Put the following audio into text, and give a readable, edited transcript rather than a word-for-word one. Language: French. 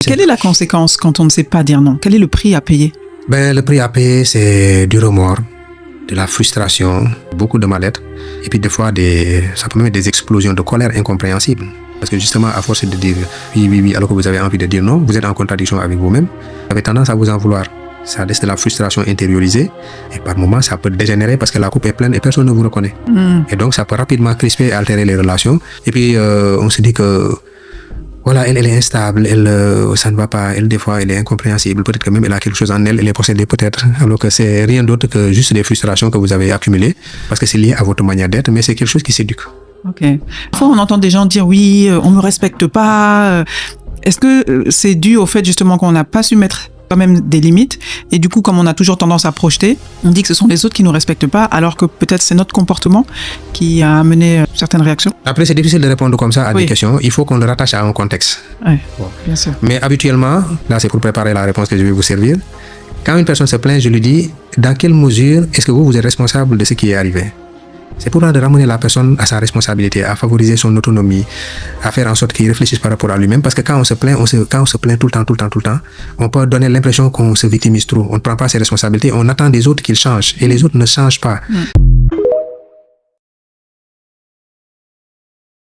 Quelle est la conséquence quand on ne sait pas dire non? Quel est le prix à payer? Le prix à payer, c'est du remords, de la frustration, beaucoup de mal-être, et puis des fois, ça peut même être des explosions de colère incompréhensibles. Parce que justement, à force de dire oui, oui, oui, alors que vous avez envie de dire non, vous êtes en contradiction avec vous-même, vous avez tendance à vous en vouloir. Ça laisse de la frustration intériorisée, et par moments, ça peut dégénérer parce que la coupe est pleine et personne ne vous reconnaît. Et donc, ça peut rapidement crisper et altérer les relations. Et puis, on se dit que voilà, elle est instable, ça ne va pas, des fois, elle est incompréhensible. Peut-être que même elle a quelque chose en elle, elle est possédée peut-être, alors que c'est rien d'autre que juste des frustrations que vous avez accumulées, parce que c'est lié à votre manière d'être, mais c'est quelque chose qui s'éduque. Ok. Parfois, on entend des gens dire oui, on me respecte pas. Est-ce que c'est dû au fait justement qu'on n'a pas su mettre quand même des limites, et du coup, comme on a toujours tendance à projeter, on dit que ce sont les autres qui nous respectent pas, alors que peut-être c'est notre comportement qui a amené certaines réactions? Après, c'est difficile de répondre comme ça à des questions. Il faut qu'on le rattache à un contexte. Oui, bien sûr. Mais habituellement, là, c'est pour préparer la réponse que je vais vous servir. Quand une personne se plaint, je lui dis, dans quelle mesure est-ce que vous êtes responsable de ce qui est arrivé? C'est pour de ramener la personne à sa responsabilité, à favoriser son autonomie, à faire en sorte qu'il réfléchisse par rapport à lui-même. Parce que quand on se plaint, tout le temps, on peut donner l'impression qu'on se victimise trop. On ne prend pas ses responsabilités, on attend des autres qu'ils changent. Et les autres ne changent pas.